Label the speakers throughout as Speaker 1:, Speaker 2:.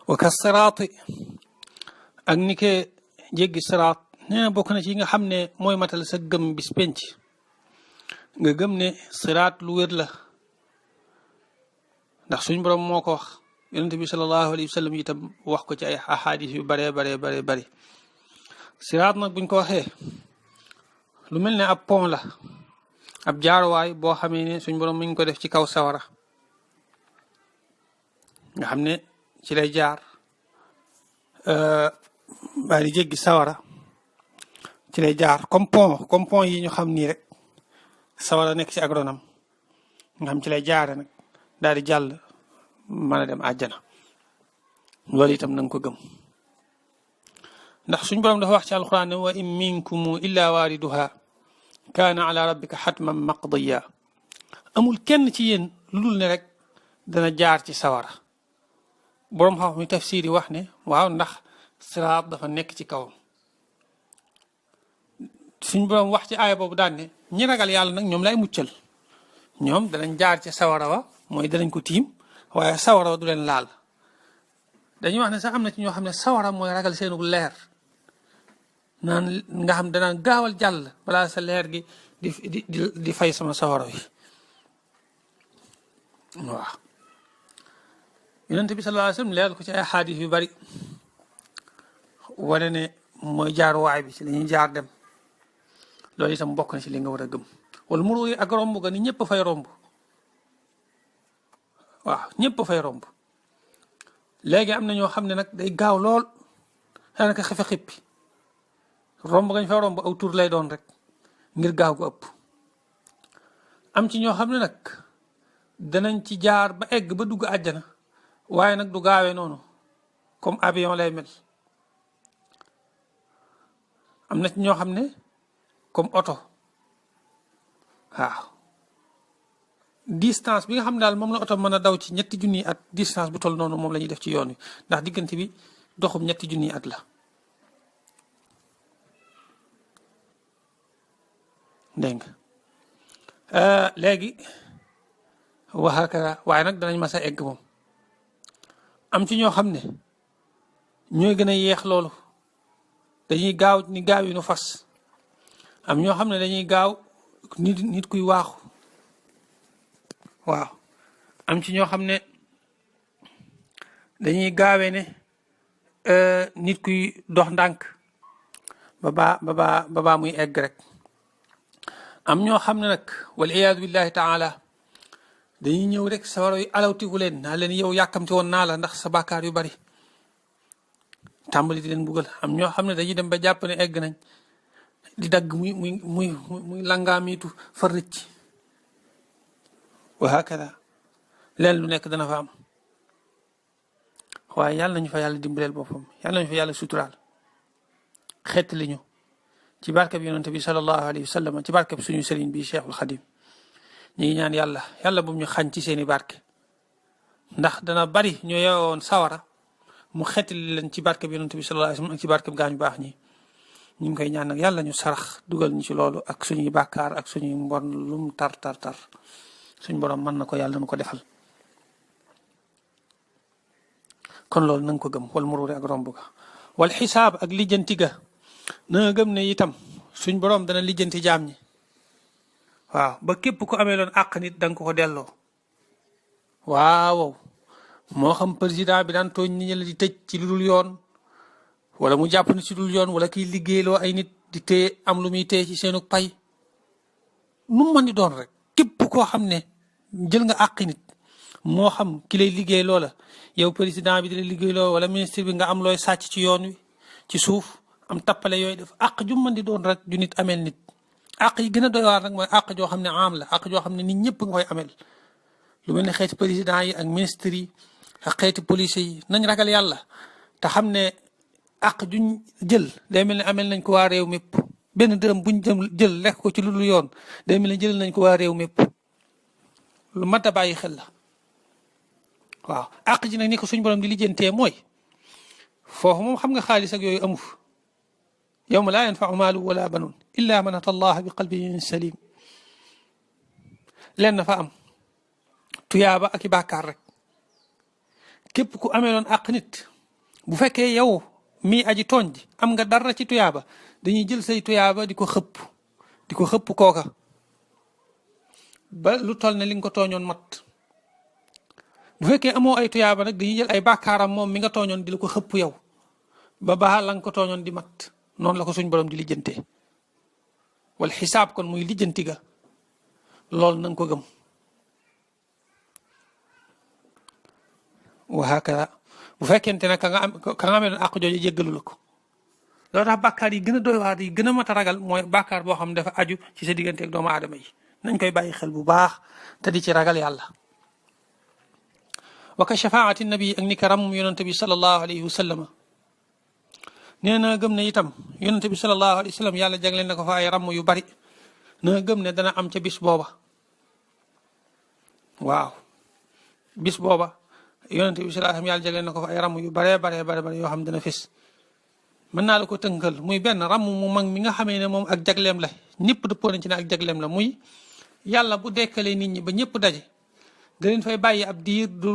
Speaker 1: wa ka siraati ak ni ke jéggi siraat nee na bokk na ci yi nga xam ne mooy matal sa gëm bis penc nga gëm ne siraat lu wér la ndax suñ borom moo ko wax yonente bi sallallahu alayhi wa sallam itam wax ko ci ay ahadis yu bare bari siraat nag buñ ko waxee lu mel ne ab pont la ab jaaruwaay boo xamee ne suñ borom mi ngi ko def ci kaw sawara nga xam ne ci lay jaar baa di jéggi sawara ci lay jaar comme pont yi ñu xam nii rek sawara nekk ci agronam nga xam ci lay jaare nag daal di jàll mën a dem àjjana loolu itam na nga ko gëm ndax suñ borom dafa wax ci alquran ne wa in minkum illa waariduha kaana ala rabbika xatman maqdiya amul kenn ci yéen lu dul ne rek dana jaar ci sawara boroom xam mi tafsir yi wax ne waaw ndax siraat dafa nekk ci kawam suñ borom wax ci aaya boobu daan ne ñi ragal yàlla nag ñoom lay muccal ñoom danañ jaar ci sawara wa mooy danañ ko tiim waaye sawara wa du leen laal dañuy wax ne sax am na ci ñoo xam ne sawara mooy ragal seenu leer naan nga xam danaan gaawal jàll balaa sa leer gi di fay sama sawara wi waaw yonent bi sallallahu alayhi wa sallam leeral ko ci ay xaadis yu bari wane ne mooy jaar waay bi ci lañuy jaar dem loolu itam bokk na ci li nga war a gëm wala muru yi ak romb ga ni ñëpp fay romb waaw ñëpp fay romb léegi am na ñoo xam ne nag day gaaw lool daanaka xefe xippi romb gañ fa romb aw tur lay doon rek ngir gaaw gu ëpp am ci ñoo xam ne nag danañ ci jaar ba egg ba dugg àjjana waaye nag du gaawee noonu comme avion lay mel am na ci ñoo xam ne comme oto waaw distance bi nga xam ne daal moom la oto mën a daw ci 3 junniy at distance bu toll noonu moom la ñuy def ci yoon wi ndax diggante bi doxum 3 junniy at la dégg nga léegi waxaaka waaye nag danañ mas a egg moom am ci ñoo xam ne ñooy gën a yeex loolu dañuy gaaw ni gaaw yi nu fas am ñoo xam ne dañuy gaaw nit kuy waaxu waaw am ci ñoo xam ne dañuy gaawee ne nit kuy dox ndànk ba baa muy egg rek am ñoo xam ne nag wal iyaadu billahi taala dañuy ñëw rek sawara yu alawtiku leen naa leen yow yàkkamti woon naa la ndax sa bàkkaar yu bari tàmbali di leen buggal am ñoo xam ne dañuy dem ba jàpp ne egg nañ di dagg muy langaamiitu fa rëcc wa hakada leen lu nekk dana fa am waaye yàlla nañu fa yàlla dimbaleel boppam yàlla nañu fa yàlla suturaal xeet li ñu ci barkeb yonente bi sallallahu alayhi wa sallam ci barkeb suñu sëriñ bi Cheikhul Xadim ñu ngi ñaan yàlla bu ñu xañ ci seeni barke ndax dana bari ñu yewoon sawara mu xeetali leen ci barkeb yonente bi sallallahu alayhi wa sallam ak ci barkeb gaañu baax ñi ñu ngi koy ñaan nag yàlla ñu sarax dugal ñu ci loolu ak suñuy bàkkaar ak suñuy mbon lum tar suñ borom mën na ko yàlla na ko defal kon loolu na nga ko gëm wal muruuri ak romb ga wal xisaab ak lijjanti ga na nga gëm ne itam suñ borom dana lijjanti jaam ñi waaw ba képp ku amee loon àq nit da nga ko delloo waaw moo xam président bi daan tooñ nit ñi la di tëj ci lu dul yoon wala mu jàpp ni ci dul yoon wala kiy liggéeyloo ay nit di téye am lu muy téye ci seenu pay nu mu mën di doon rek képp koo xam ne jël nga àq nit moo xam ki lay liggéey loola yow président bi di la liggéey loo wala ministre bi nga am looy sàcc ci yoon wi ci suuf am tappale yooyu def àq ju mën di doon rek ju nit amel nit àq yi gën a doy waar nag mooy àq joo xam ne am la àq joo xam ne nit ñëpp nga koy amel lu mel ne xeeti président yi ak ministre yi ak xeeti police yi nañ ragal yàlla te xam ne àq juñ jël day mel ne amel nañ ko waa réew mépp benn dërëm buñ jël lekk ko ci lu dul yoon day mel ne jël nañ ko waa réew mépp lu mat a bàyyi xel la waaw àq ji nag ni ko suñ borom di lijjantee mooy foofu moom xam nga xaalis ak yooyu amu fa yawma laa yanfau maalu wala banun illa man ata allah bi qalbin salim leen na fa am tuyaaba ak i bàkkaar rek képp ku amee loon àq nit bu fekkee yow mii aji tooñ ji am nga dara ci tuyaaba dañuy jël say tuyaaba di ko xëpp kooka ba lu toll ne li nga ko tooñoon mat bu fekkee amoo ay tuyaaba nag dañuy jël ay bàkkaaram moom mi nga tooñoon di la ko xëpp yow ba baax la nga ko tooñoon di mat noonu la ko suñ borom di lijjantee wal xisaab kon muy lijjanti ga loolu na nga ko gëm wa hakada bu fekkente ne ka nga amee doon àq jooju jéggalu la ko loolu tax bàkkaar yi gën a doy waar yi gën a mat a ragal mooy bàkkaar boo xam ne dafa aju ci sa diggante ak doomu aadama yi nañ koy bàyyi xel bu baax te di ci ragal yàlla wa ka shafaati nabi ak ni ka ram yonente bi sallallahu alayhi wa sallam nee na gëm ne itam yonente bi sallallahu alayhi wa sallam yàlla jagleel na ko fa ay ram yu bari na gëm ne dana am ca bis booba waaw bis booba yonente bi sallallahu alayhi wa sallam yàlla jagleel na ko fa ay ram yu bare yoo xam dana fis mën naa la ko tënkal muy benn ram mu mag mi nga xamee ne moom ak jagleem la ñëpp dëppoo nañ ci ne ak jagleem la muy yàlla bu dekkalee nit ñi ba ñëpp daje da leen fay bàyyi ab diir du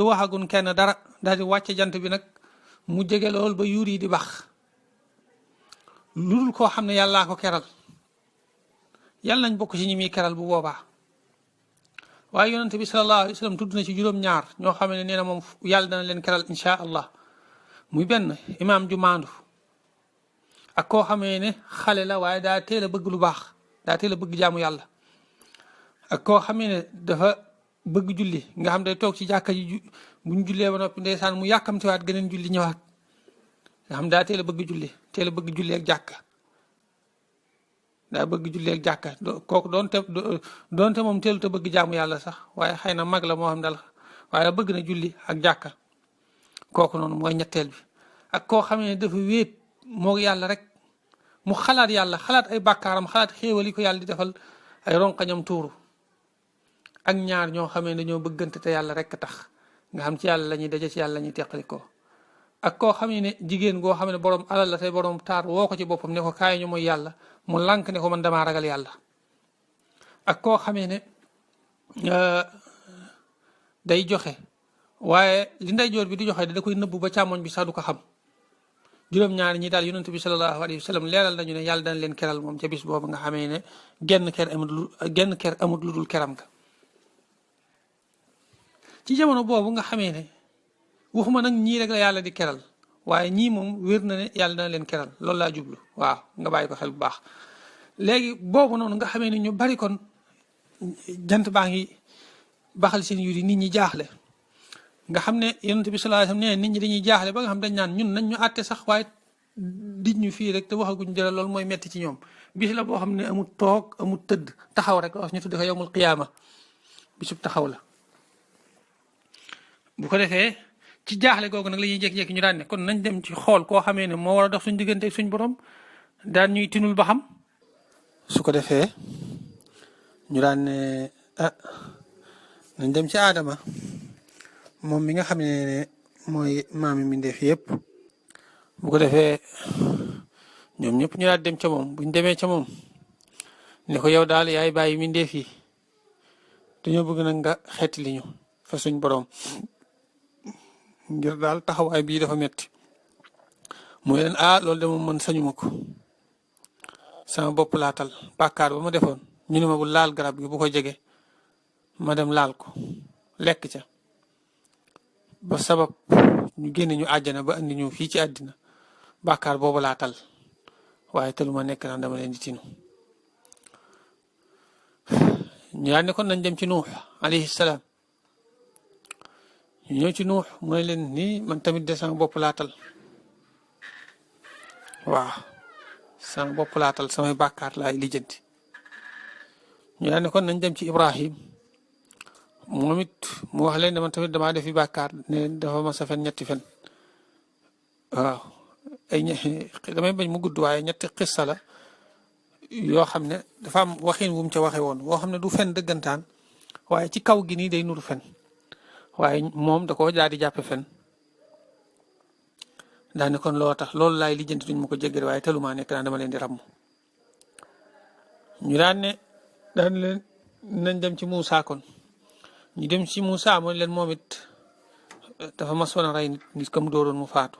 Speaker 1: waxagun kenn dara daal di wàcce jant bi nag mu jege lool ba yuur yi di bax lu dul koo xam ne yàllaa ko keral yàlla nañ bokk ci ñi muy keral bu boobaa waaye yonente bi sallallahu alayhi wa sallam tudd na ci juróom-ñaar ñoo xam ne nee na moom yàlla dana leen keral insha allah muy benn imaam ju maandu ak koo xamee ne xale la waaye daa teel a bëgg lu baax daa teel a bëgg jaamu yàlla ak koo xamee ne dafa bëgg julli nga xam day toog ci jàkka ji buñ jullee ba noppi ndeysaan mu yàkkamtiwaat geneen julli ñëwaat nga xam daa teel a bëgg julli ak jàkka daa bëgg julli ak jàkka kooku doonte moom teelu te bëgg jaamu yàlla sax waaye xëy na mag la moo xam dal waaye bëgg na julli ak jàkka kooku noonu mooy ñetteel bi ak koo xam ne dafa wéet moo yàlla rek mu xalaat yàlla xalaat ay bàkkaaram xalaat xéewal yi ko yàlla di defal ay ronkañam tuuru ak ñaar ñoo xamee ne dañoo bëggante te yàlla rek tax nga xam ci yàlla la ñuy daje ci yàlla la ñuy teqali ko ak koo xam ne jigéen goo xam ne borom alal la tey borom taar woo ko ci boppam ne ko kaay ñu mooy yàlla mu lànk ne ko man damaa ragal yàlla ak koo xamee ne day joxe waaye li ndeyjoor bi di joxe da koy nëbbu ba càmmoñ bi sax du ko xam juróom-ñaar ñi daal yonent bi sallallahu alayhi wa sallam leeral nañu ne yàlla dana leen keral moom ca bis boobu nga xamee ne genn ker amut lu dul keram ka ci jamono boobu nga xamee ne waxuma nag ñii rek la yàlla di keral waaye ñii moom wér na ne yàlla dana leen keral loolu laa jublu waaw nga bàyyi ko xel bu baax léegi boobu noonu nga xamee ne ñu bari kon jant baa ngi baxal seen yuri nit ñi jaaxle nga xam ne yonent bi sallallahu alayhi wasallam nee nit ñi dañuy jaaxle ba nga xam dañ naan ñun nañ ñu àtte sax waaye dij ñu fii rek te waxaguñ dara loolu mooy metti ci ñoom bis la boo xam ne amul toog amul tëdd taxaw rek wax ñu tudde ko yawmul qiyaama bisub taxaw la bu ko defee ci jaaxle googu nag la ñuy jékki-jékki ñu daan ne kon nañ dem ci xool koo xamee ne moo war a dox suñ diggante ak suñ borom daan ñuy tinul ba xam su ko defee ñu daan ne nañ dem ci aadama moom mi nga xam ne mooy maami mbindeef yëpp bu ko defee ñoom ñëpp ñu daal dem ca moom buñ demee ca moom ne ko yow daal yaay bàyyi mbindeef yi dañoo bëgg nag nga xeeti li ñu fa suñ borom ngir daal taxawaay bii dafa metti mooy leen loolu de moom man sañuma ko sama bopp laatal bàkkaar ba ma defoon ñu ne ma bu laal garab gi bu ko jege ma dem laal ko lekk ca ba sabab ñu génne ñu àjjana ba andi ñu fii ci àddina bàkkaar boobu laa tal waaye talu ma nekk nag dama leen di tinu ñu daan ne kon nañ dem ci nuux alayhi salaam ñu ñëw ci nuux mu ne leen nii man tamit de sama bopp laa tal waaw sama bopp laa tal samay bàkkaar laay lijjanti ñu daan ne kon nañ dem ci Ibrahim moom it mu wax leen ne man tamit damaa defi bàkkaar ne dafa ma sa fen ñetti fen waaw damay bañ mu gudd waaye ñetti xissa la yoo xam ne dafa am waxin wu mu ca waxe woon woo xam ne du fen dëggantaan waaye ci kaw gi nii day nuru fen waaye moom da ko daal di jàppe fen daa ne kon loo tax loolu laay lijjanti duñ ma ko jéggale waaye telumaa nekk daan dama leen di ràmm ñu daan leen nañ dem ci Moussa kon ñu dem ci Moussa mooy leen moom it dafa masoon a rey nit ka mu dooroon mu faatu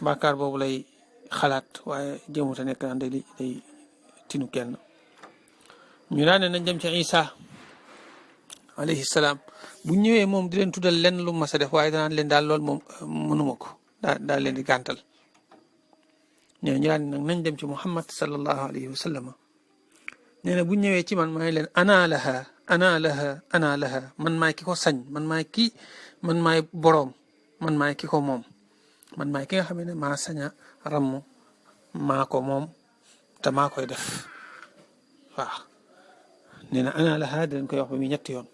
Speaker 1: bàkkaar boobu lay xalaat waaye jëmut a nekk naan day tinu kenn ñu daan ne nañ dem ci Isa alayhi salaam bu ñëwee moom di leen tuddal lenn lu mas a def waaye danaan leen daal loolu moom mënuma ko daal leen di gàntal ñu daan nag nañ dem ci Muhammad sallallahu alayhi wa sallam nee na bu ñëwee ci man maa ngi leen ana laha man maay ki ko sañ man maay boroom man maay ki ko moom man maay ki nga xam ne maa sañ a ramm maa ko moom te maa koy def waaw nee na ana laha dinañ koy wax ba muy ñetti yoon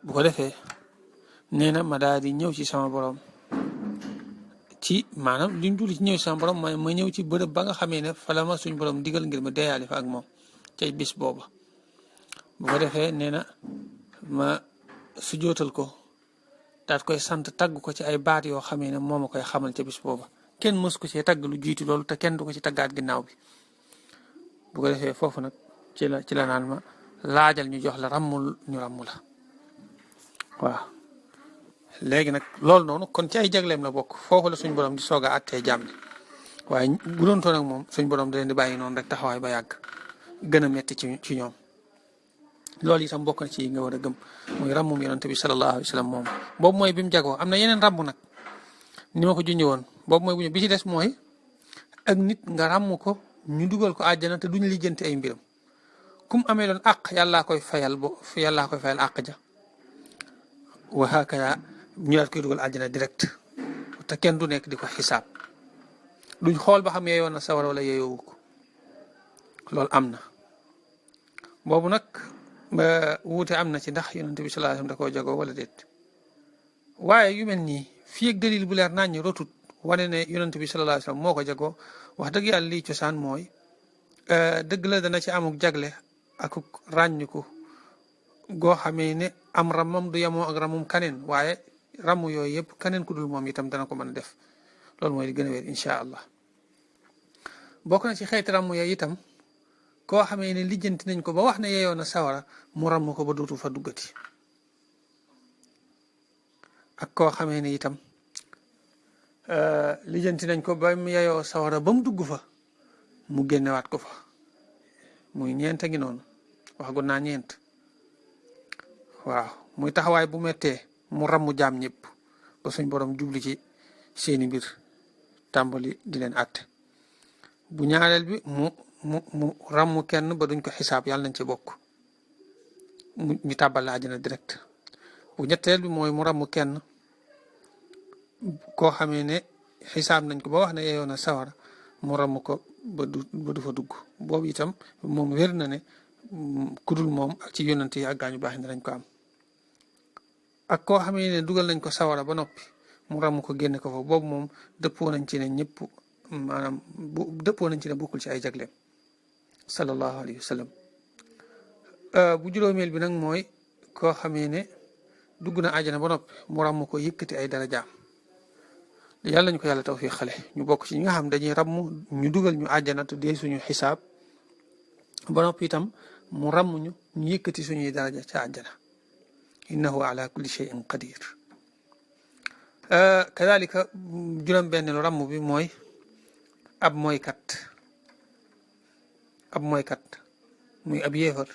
Speaker 1: bu ko defee nee na ma daal di ñëw ci sama borom ci maanaam li ñu julli ci ñëw ci sama borom mooy ma ñëw ci bërëb ba nga xamee ne fa la ma suñ borom digal ngir ma deeyaale fa ak moom cay bis booba bu ko defee nee na ma sujootal ko daat koy sant tagg ko ci ay baat yoo xamee ne moo ma koy xamal ca bis booba kenn mës ko ci tagg lu jiitu loolu te kenn du ko ci taggaat ginnaaw bi bu ko defee foofu nag ci la naan ma laajal ñu jox la rammul ñu ramm la waaw léegi nag loolu noonu kon ci ay jagleem la bokk foofu la suñ borom di soog a àttee jàmm waaye bu doon toon ak moom suñ borom da leen di bàyyi noonu rek taxawaay ba yàgg gën a metti ci ñoom loolu itam bokk na ci nga war a gëm muy ràmmum yonante bi sallallahu alayhi wa sallam moom boobu mooy bi mu jagoo am na yeneen ràmm nag ni ma ko junjee woon boobu mooy bu ñu bi ci des mooy ak nit nga ràmm ko ñu dugal ko àjjana te duñu lijjanti ay mbiram kum amee doon àq yàllaa koy fayal àq ja wa hakada ñu daat koy dugal àjjana direct te kenn du nekk di ko xisaab duñ xool ba xam yeeyoon na sawara wala yeeyoowu ko loolu am na boobu nag wuute am na ci ndax yonente bi sallallahu alayhi wasallam da koo jagoo wala déet waaye yu mel nii fii ak dalil bu leer naan ñu rotut wane ne yonente bi sallallahu alayhi wasallam moo ko jagoo wax dëgg yàlla lii cosaan mooy dëgg la dana ci amuk jagle akuk ràññiku goo xamee ne am ramam du yemoo ak ramum kaneen waaye ramu yooyu yëpp kaneen ku dul moom itam dana ko mën a def loolu mooy li gën a wér incha allah bokk na ci xeeti ramu yooyu itam koo xamee ne lijjanti nañ ko ba wax ne yeyoon na sawara mu ramm ko ba dootu fa duggati ak koo xamee ne itam lijjanti nañ ko ba mu yeyoo sawara ba mu dugg fa mu génnewaat ko fa muy ñeent a ngi noonu waxagun naa ñeent waaw muy taxawaay bu mettee mu ramm jaam ñëpp ba suñ borom jubli ci seeni mbir tàmbali di leen àtte bu ñaareel bi mu ramm kenn ba duñ ko xisaab yàlla nañ ci bokk ñu tàbbal la àjjana direct bu ñetteel bi mooy mu ramm kenn koo xamee ne xisaab nañ ko ba wax ne yeyoon na sawara mu ramm ko ba du fa dugg boobu itam moom wér na ne kudul moom ak ci yonante yi ak gaañu baax ne dañ ko am ak koo xamee ne dugal nañ ko sawara ba noppi mu ramm ko génne ko fa boobu moom dëppoo nañ ci ne ñëpp maanaam dëppoo nañ ci ne bokkul ci ay jagleem sallallahu alayhi wa sallam bu juróomeel bi nag mooy koo xamee ne dugg na àjjana ba noppi mu ramm ko yëkkati ay darajaam yàlla ñu ko yàlla tawfiq xale ñu bokk ci ñi nga xam dañuy ramm ñu dugal ñu àjjana te dee suñu xisaab ba noppi itam mu ramm ñu yëkkati suñuy daraja ca àjjana innahu ala kulli shay'in qadir kadalika juróom benneelu ramm bi mooy ab mooykat muy ab yéefar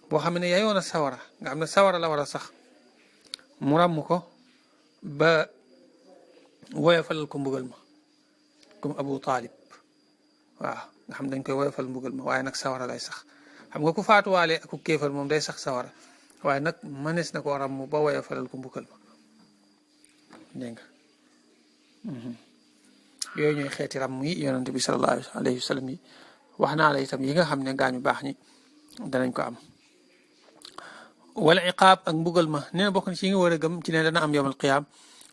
Speaker 1: boo xam ne yayoon a sawara nga xam ne sawara la war a sax mu ramm ko ba woyofalal ko mbugal ma comme Abu Talib waaw nga xam dañ koy woyofal mbugal ma waaye nag sawara lay sax xam nga ku faatuwaale ak ku kéefar moom day sax sawara waaye nag mënees na ko ramm ba woyofalal ko mbugal ma dégg nga yooyu ñooy xeeti ramm yi yonente bi sallallahu alayhi wa sallam yi wax naa la itam yi nga xam ne gaañu baax ñi danañ ko am wala iqaab ak mbugal ma nee na bokk na ci yi nga war a gëm ci ne dana am yawmal qiyaam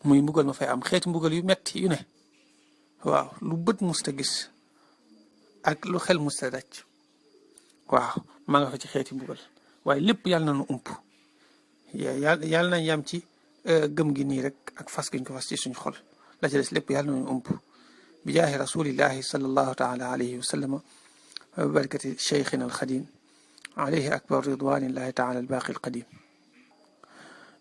Speaker 1: muy mbugal ma fay am xeeti mbugal yu metti yu ne waaw lu bët musta gis ak lu xel musta daj waaw maa nga fa ci xeeti mbugal waaye lépp yàlla na nu ump yàlla nañ yam ci gëm gi nii rek ak fas giñ ko fas ci suñu xol la ci des lépp yàlla na nu ump bi jaahi rasulillahi sallallahu taala alayhi wa sallam wa barakati cheikhina alxadim alayhi akbar ridwanillahi taala albaqi alqadim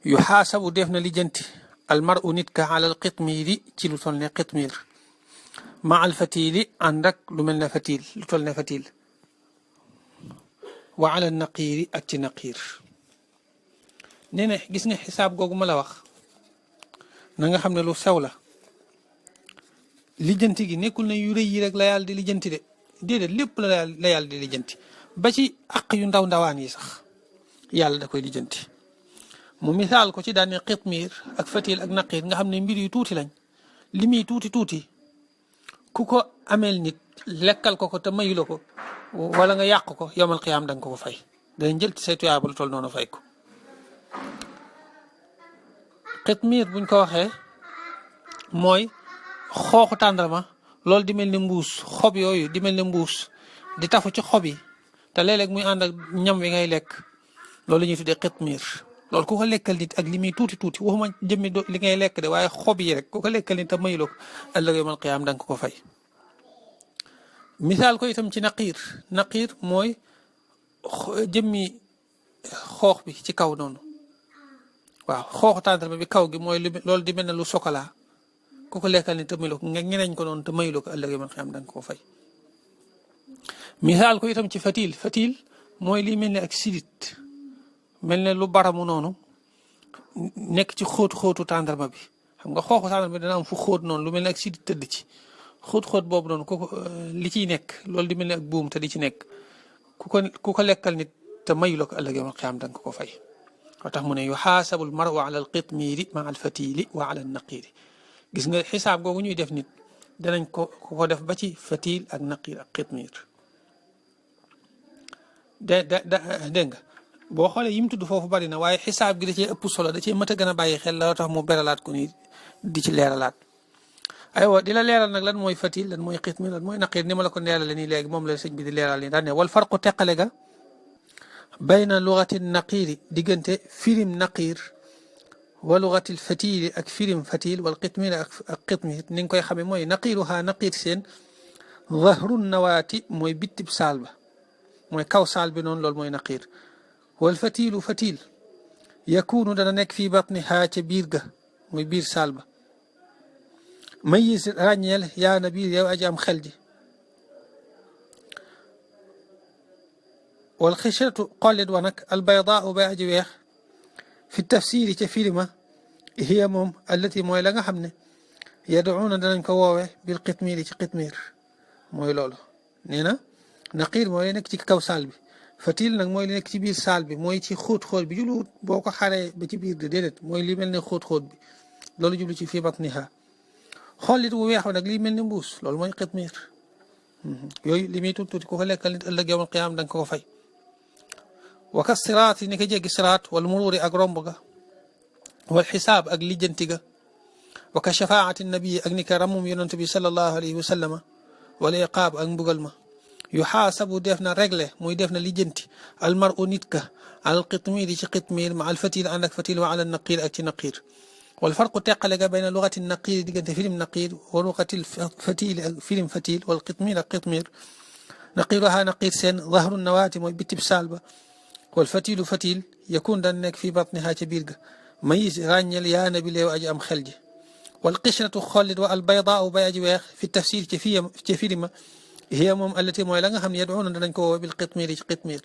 Speaker 1: yuxaasabu def na lijjanti almaru nit ka alal qitmiiri ci lu toll ne qitmiir ma al fatiili ànd ak lu mel ne fatiil lu toll ne fatiil wa ala naqiiri ak ci naqiir nee na gis nga xisaab googu ma la wax na nga xam ne lu sew la lijjanti gi nekkul na yu rëy yi rek la yàlla di lijjanti de déedéet lépp la yàlla di lijjanti ba ci àq yu ndaw ndawaan yi sax yàlla da koy lijjanti mu misaal ko ci daan ne qitmiir ak fatiil ak naqiir nga xam ne mbir yu tuuti lañ li muy tuuti tuuti ku ko ameel nit lekkal ko te mayu la ko wala nga yàq ko yowmal qiyaam da nga ko fay danañ jël ci say tuyaaba lu toll noonu fay ko. qitmiir buñ ko waxee mooy xooxu tàndarma loolu di mel ne mbuus xob yooyu di mel ne mbuus di tafu ci xob yi te léeg-léeg muy ànd ak ñam wi ngay lekk loolu la ñuy tuddee qitmiir loolu ku ko lekkal nit ak li muy tuuti tuuti waxuma jëmmi li ngay lekk de waaye xob yi rek ku ko lekkal nit te mayu la ko ëllëg yawmal qiyaam da nga ko fay. misaal ko itam ci naqiir mooy jëmmi xoox bi ci kaw noonu waaw xooxu tàndarma bi kaw gi mooy loolu di mel ne lu sokola ku ko lekkal nit te mayu la ko nga ñeneñ ko noonu te mayu la ko ëllëg yawmal qiyaam da nga ko fay. misaal ko itam ci fatiil mooy li mel ne ak sidit mel ne lu baramu noonu nekk ci xóotu tàndarma bi xam nga xooxu tàndarma bi dana am fu xóot noonu lu mel ne ak sidit tëdd ci xóot boobu noonu li ciy nekk loolu di mel ne ak buum te di ci nekk ku ko lekkal nit te mayu la ko ëllëg yawmal qiyaam da nga ko fay. moo tax mu ne yuxaasabu al maru ala al qitmiiri ma al fatiili wa ala al naqiiri gis nga xisaab googu ñuy def nit danañ ko def ba ci fatiil ak naqiir ak qitmiir dégg nga boo xoolee yim tudd foofu bari na waaye xisaab gi da cee ëpp solo da cee mët a gën a bàyyi xel la tax mu beralaat ko ni di ci leeralaat. aywa di la leeral nag lan mooy fatiil lan mooy qitmiir lan mooy naqiir ni ma la ko leerale nii léegi moom la sëñ bi di leeral nii daan ne wal farqu teqale ga bayna lugati naqiiri diggante firim naqiir wa lugati fatiili ak firim fatiil wal qitmiir ak qitmiir ni nga koy xamee mooy naqiiruha naqiir seen zahru nawaati mooy bittib saal ba mooy kaw saal bi noonu loolu mooy naqiir wal fatiilu fatiil yakunu dana nekk fii batnihaa ca biir ga mooy biir saal ba mayis ràññeel yaa na biir yow aji am xel ji wal xishratu xollit wa nag albaydaau bay aji weex fi tafsiri ca firima hiya moom allati mooy la nga xam ne yaduuna danañ ko woowe bil qitmiiri ci qitmiir mooy loolu nee na naqiir mooy li nekk ci kaw saal bi fatiil nag mooy li nekk ci biir saal bi mooy ci xóot-xóot bi jubluwut boo ko xaree ba ci biir de déedéet mooy li mel ne xóot-xóot bi loolu jublu ci fii batniha xollit wu weex nag li mel ne mbuus loolu mooy qitmiir yooyu li muy tuuti ku ko lekkal nit ëllëg yawmal qiyaam da nga ko fay. wa ka siraat yi ni ko jéggi siraat wal muruuri ak romb ga wal xisaab ak lijjanti ga wa ka shafaati nabii ak ni ko ramum yonent bi sallallahu alayhi wa sallama wal iqaab ak mbugal ma yuxaasabu def na réglé muy def na lijjanti almaru nit ka al qitmiir ci qitmiir ma al fatiil ànd ak fatiil wa ala naqiir ak ci naqiir wal farqu teqale ga bayna lugati naqiir diggante firim naqiir wa lugati fatiil ak firim fatiil wal qitmiir ak qitmiir naqiiruha naqiir seen zahru nawaati mooy bitib saal ba wal fatiilu fatiil yakun daan nekk fii batniha ca biir ga mayis ràññeel yaa nabi leew aji am xel ji wal qishratu xollit wa al baydaau bay aji weex fi tafsir ca firima hiya moom allati mooy la nga xam ne yaduuna danañ ko woo bil qitmiir ci qitmiir